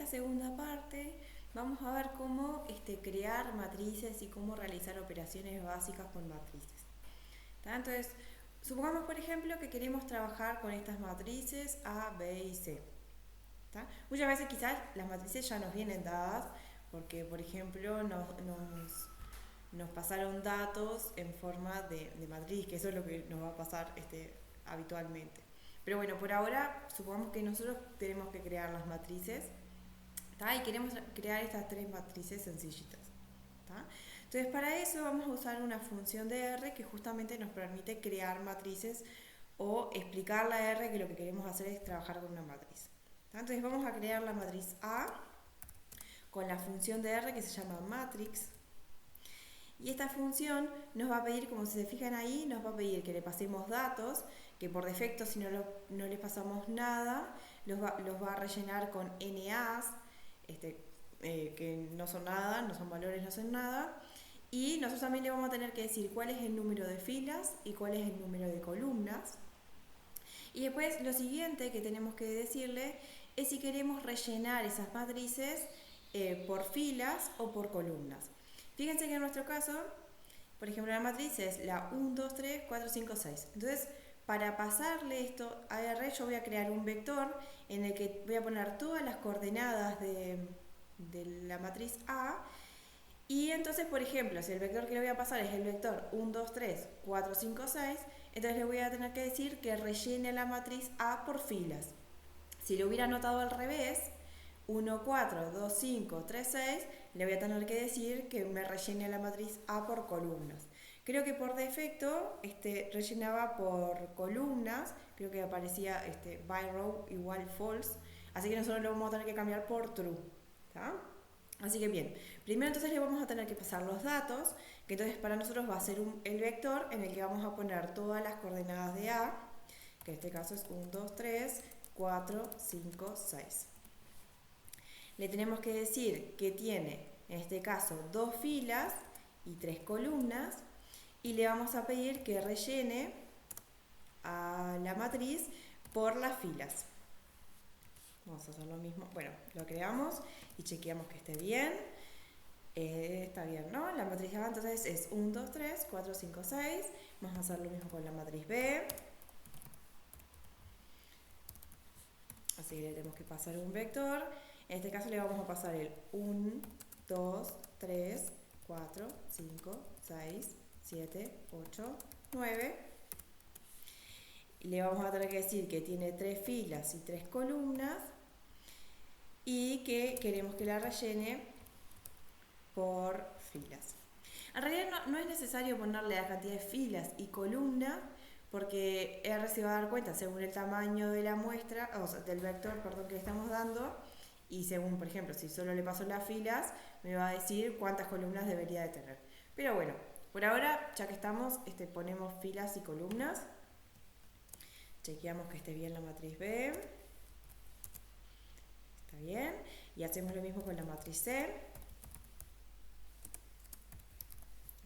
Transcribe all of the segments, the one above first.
segunda parte vamos a ver cómo crear matrices y cómo realizar operaciones básicas con matrices. ¿Tá? Entonces, supongamos por ejemplo que queremos trabajar con estas matrices A, B y C. ¿Tá? Muchas veces quizás las matrices ya nos vienen dadas porque por ejemplo nos pasaron datos en forma de matriz, que eso es lo que nos va a pasar habitualmente. Pero bueno, por ahora supongamos que nosotros tenemos que crear las matrices, ¿tá? Y queremos crear estas tres matrices sencillitas, ¿tá? Entonces para eso vamos a usar una función de R que justamente nos permite crear matrices o explicar la R, que lo que queremos hacer es trabajar con una matriz, ¿tá? Entonces vamos a crear la matriz A con la función de R que se llama matrix. Y esta función nos va a pedir, como si se fijan ahí, nos va a pedir que le pasemos datos, que por defecto si no le pasamos nada, los va a rellenar con NAs, que no son nada, no son valores, no son nada. Y nosotros también le vamos a tener que decir cuál es el número de filas y cuál es el número de columnas. Y después lo siguiente que tenemos que decirle es si queremos rellenar esas matrices por filas o por columnas. Fíjense que en nuestro caso, por ejemplo, la matriz es la 1, 2, 3, 4, 5, 6. Entonces, para pasarle esto a R, yo voy a crear un vector en el que voy a poner todas las coordenadas de la matriz A. Y entonces, por ejemplo, si el vector que le voy a pasar es el vector 1, 2, 3, 4, 5, 6, entonces le voy a tener que decir que rellene la matriz A por filas. Si lo hubiera anotado al revés, 1, 4, 2, 5, 3, 6, le voy a tener que decir que me rellene la matriz A por columnas. Creo que por defecto rellenaba por columnas, creo que aparecía by row igual false, así que nosotros lo vamos a tener que cambiar por true, ¿tá? Así que bien, primero entonces le vamos a tener que pasar los datos, que entonces para nosotros va a ser el vector en el que vamos a poner todas las coordenadas de A, que en este caso es 1, 2, 3, 4, 5, 6. Le tenemos que decir que tiene, en este caso, 2 filas y 3 columnas, y le vamos a pedir que rellene a la matriz por las filas. Vamos a hacer lo mismo, bueno, lo creamos y chequeamos que esté bien. Está bien, ¿no? La matriz A entonces es 1, 2, 3, 4, 5, 6. Vamos a hacer lo mismo con la matriz B. Así que le tenemos que pasar un vector. En este caso le vamos a pasar el 1, 2, 3, 4, 5, 6, 7, 8, 9. Le vamos a tener que decir que tiene 3 filas y 3 columnas y que queremos que la rellene por filas. En realidad no es necesario ponerle la cantidad de filas y columnas, porque R se va a dar cuenta según el tamaño de la muestra, o sea, del vector, perdón, que le estamos dando, y según, por ejemplo, si solo le paso las filas, me va a decir cuántas columnas debería de tener. Pero bueno, por ahora, ya que estamos, ponemos filas y columnas. Chequeamos que esté bien la matriz B. Está bien. Y hacemos lo mismo con la matriz C.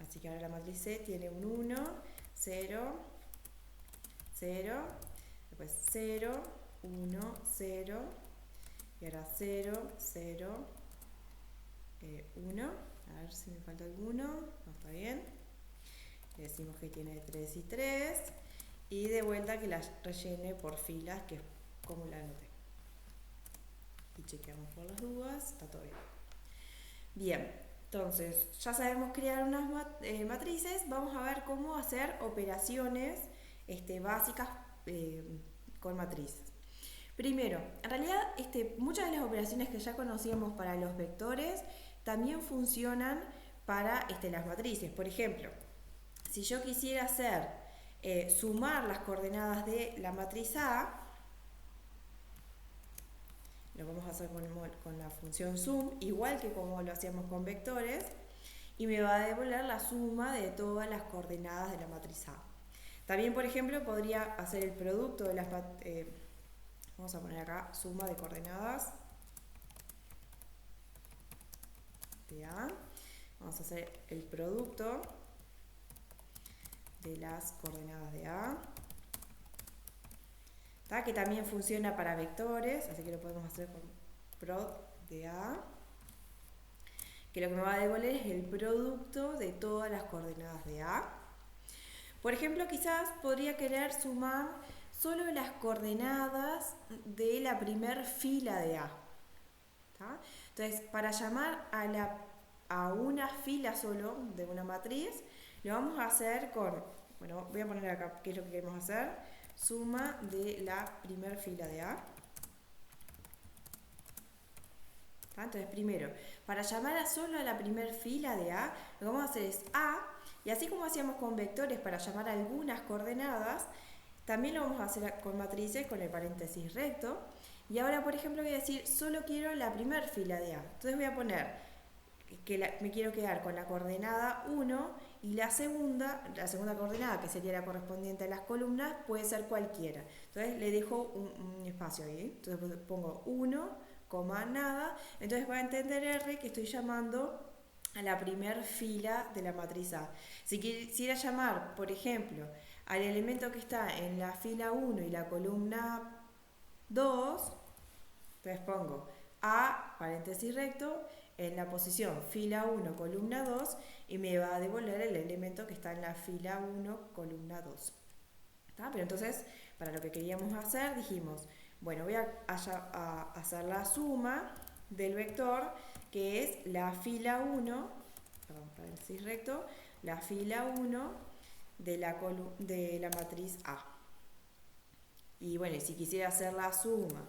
Así que ahora la matriz C tiene un 1, 0, 0, después 0, 1, 0, y ahora 0, 0, 1. A ver si me falta alguno. No, está bien. Le decimos que tiene 3 y 3. Y de vuelta que la rellene por filas, que es como la anoté. Y chequeamos por las dudas. Está todo bien. Bien, entonces ya sabemos crear unas matrices. Vamos a ver cómo hacer operaciones básicas con matrices. Primero, en realidad muchas de las operaciones que ya conocíamos para los vectores también funcionan para las matrices. Por ejemplo, si yo quisiera hacer sumar las coordenadas de la matriz A, lo vamos a hacer con la función sum, igual que como lo hacíamos con vectores, y me va a devolver la suma de todas las coordenadas de la matriz A. También, por ejemplo, podría hacer el producto de las vamos a poner acá suma de coordenadas de A. Vamos a hacer el producto de las coordenadas de A, ¿tá? Que también funciona para vectores, así que lo podemos hacer con prod de A, que lo que me va a devolver es el producto de todas las coordenadas de A. Por ejemplo, quizás podría querer sumar solo las coordenadas de la primer fila de A. ¿Tá? Entonces, para llamar a una fila solo de una matriz, lo vamos a hacer con, bueno, voy a poner acá qué es lo que queremos hacer, suma de la primer fila de A. ¿Tá? Entonces, primero, para llamar solo a la primer fila de A, lo que vamos a hacer es A, y así como hacíamos con vectores para llamar a algunas coordenadas, también lo vamos a hacer con matrices con el paréntesis recto. Y ahora, por ejemplo, voy a decir, solo quiero la primer fila de A. Entonces voy a poner que me quiero quedar con la coordenada 1 y la segunda coordenada, que sería la correspondiente a las columnas, puede ser cualquiera. Entonces le dejo un espacio ahí. Entonces pongo 1, nada. Entonces va a entender R que estoy llamando a la primer fila de la matriz A. Si quisiera llamar, por ejemplo, al elemento que está en la fila 1 y la columna 2, entonces pongo A, paréntesis recto, en la posición fila 1, columna 2, y me va a devolver el elemento que está en la fila 1, columna 2. ¿Tá? Pero entonces, para lo que queríamos hacer, dijimos, bueno, voy a hacer la suma del vector, que es la fila 1, perdón, paréntesis recto, la fila 1 de la matriz A. Y bueno, si quisiera hacer la suma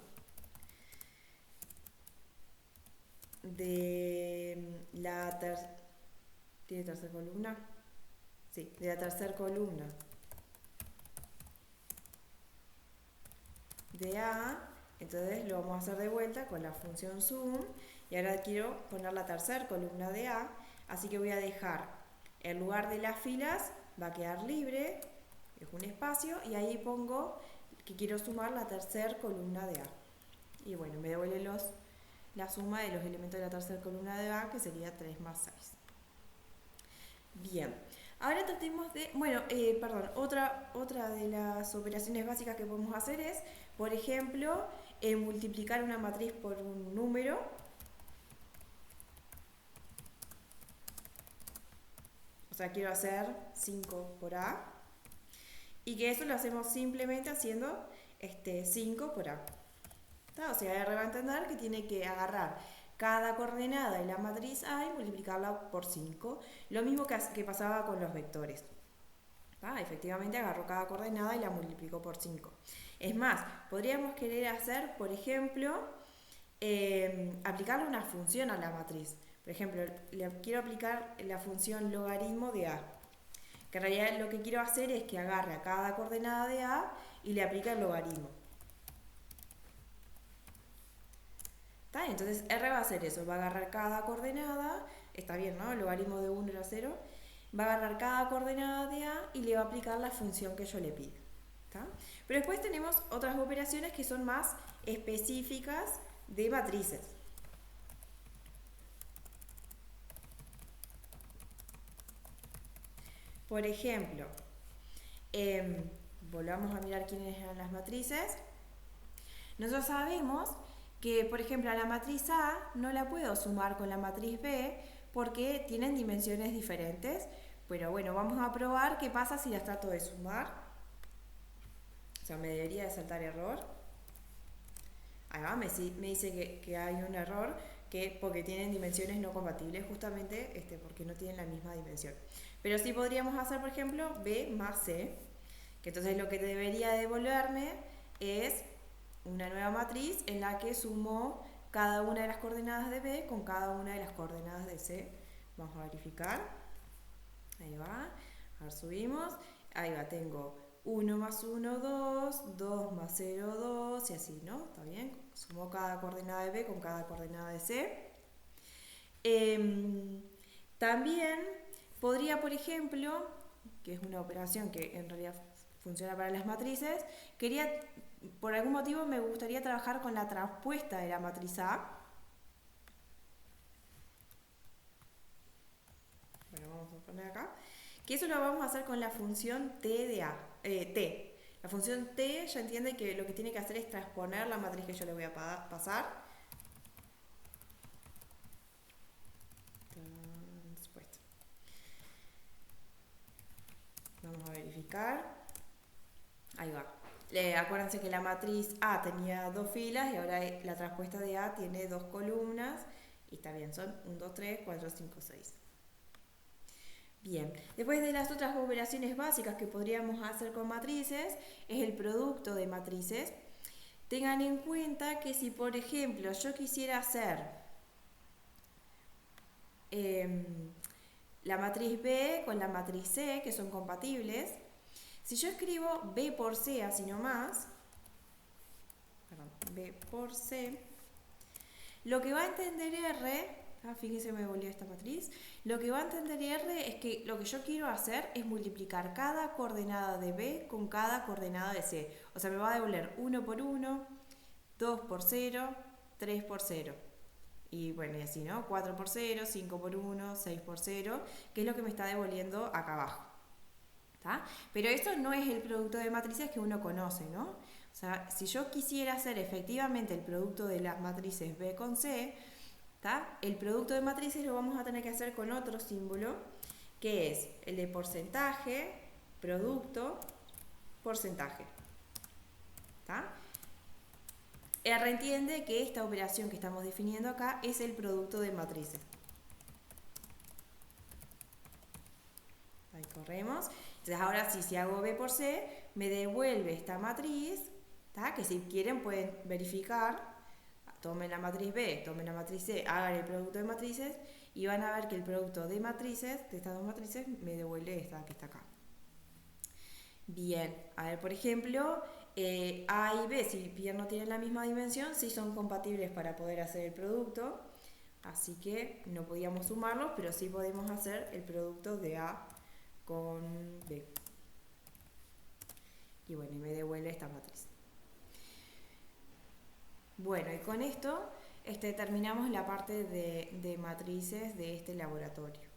de la ¿tiene tercera columna? Sí, de la tercera columna de A, entonces lo vamos a hacer de vuelta con la función sum, y ahora quiero poner la tercera columna de A, así que voy a dejar el lugar de las filas, va a quedar libre, es un espacio, y ahí pongo que quiero sumar la tercera columna de A. Y bueno, me devuelve la suma de los elementos de la tercera columna de A, que sería 3 más 6. Bien, ahora tratemos de, otra de las operaciones básicas que podemos hacer es, por ejemplo, multiplicar una matriz por un número. O sea, quiero hacer 5 por A. Y que eso lo hacemos simplemente haciendo 5 por A. ¿Tá? O sea, R va a entender que tiene que agarrar cada coordenada de la matriz A y multiplicarla por 5. Lo mismo que pasaba con los vectores. ¿Tá? Efectivamente agarró cada coordenada y la multiplicó por 5. Es más, podríamos querer hacer, por ejemplo, aplicarle una función a la matriz. Por ejemplo, le quiero aplicar la función logaritmo de A. Que en realidad lo que quiero hacer es que agarre a cada coordenada de A y le aplique el logaritmo. ¿Tá? Entonces R va a hacer eso, va a agarrar cada coordenada, está bien, ¿no? El logaritmo de 1 era 0, va a agarrar cada coordenada de A y le va a aplicar la función que yo le pido. ¿Tá? Pero después tenemos otras operaciones que son más específicas de matrices. Por ejemplo, volvamos a mirar quiénes eran las matrices. Nosotros sabemos que, por ejemplo, a la matriz A no la puedo sumar con la matriz B porque tienen dimensiones diferentes. Pero bueno, vamos a probar qué pasa si las trato de sumar. O sea, me debería de saltar error. Ahí va, me dice que hay un error porque tienen dimensiones no compatibles, justamente porque no tienen la misma dimensión. Pero sí podríamos hacer, por ejemplo, B más C, que entonces lo que debería devolverme es una nueva matriz en la que sumo cada una de las coordenadas de B con cada una de las coordenadas de C. Vamos a verificar. Ahí va. Ahora subimos. Ahí va, tengo 1 más 1, 2, 2 más 0, 2, y así, ¿no? ¿Está bien? Sumo cada coordenada de B con cada coordenada de C. También podría, por ejemplo, que es una operación que en realidad funciona para las matrices, por algún motivo me gustaría trabajar con la transpuesta de la matriz A. Bueno, vamos a poner acá. Que eso lo vamos a hacer con la función T de A. T. La función T ya entiende que lo que tiene que hacer es transponer la matriz que yo le voy a pasar. Vamos a verificar. Ahí va. Acuérdense que la matriz A tenía 2 filas y ahora la traspuesta de A tiene 2 columnas. Y está bien, son 1, 2, 3, 4, 5, 6. Bien, después de las otras operaciones básicas que podríamos hacer con matrices, es el producto de matrices. Tengan en cuenta que si, por ejemplo, yo quisiera hacer la matriz B con la matriz C, que son compatibles, si yo escribo B por C así nomás, perdón, B por C, lo que va a entender R, fíjense me volvió esta matriz, lo que va a entender R es que lo que yo quiero hacer es multiplicar cada coordenada de B con cada coordenada de C. O sea, me va a devolver 1 por 1, 2 por 0, 3 por 0. Y bueno, y así, ¿no? 4 por 0, 5 por 1, 6 por 0, que es lo que me está devolviendo acá abajo. ¿Tá? Pero esto no es el producto de matrices que uno conoce, ¿no? O sea, si yo quisiera hacer efectivamente el producto de las matrices B con C, ¿tá? El producto de matrices lo vamos a tener que hacer con otro símbolo, que es el de porcentaje, producto, porcentaje. ¿Tá? R entiende que esta operación que estamos definiendo acá es el producto de matrices. Ahí corremos. Entonces ahora sí, si hago B por C, me devuelve esta matriz, ¿tá? Que si quieren pueden verificar. Tomen la matriz B, tomen la matriz C, hagan el producto de matrices y van a ver que el producto de matrices, de estas dos matrices, me devuelve esta que está acá. Bien, a ver, por ejemplo, A y B, si bien no tienen la misma dimensión, sí son compatibles para poder hacer el producto. Así que no podíamos sumarlos, pero sí podemos hacer el producto de A con B. Y bueno, y me devuelve esta matriz. Bueno, y con esto terminamos la parte de matrices de este laboratorio.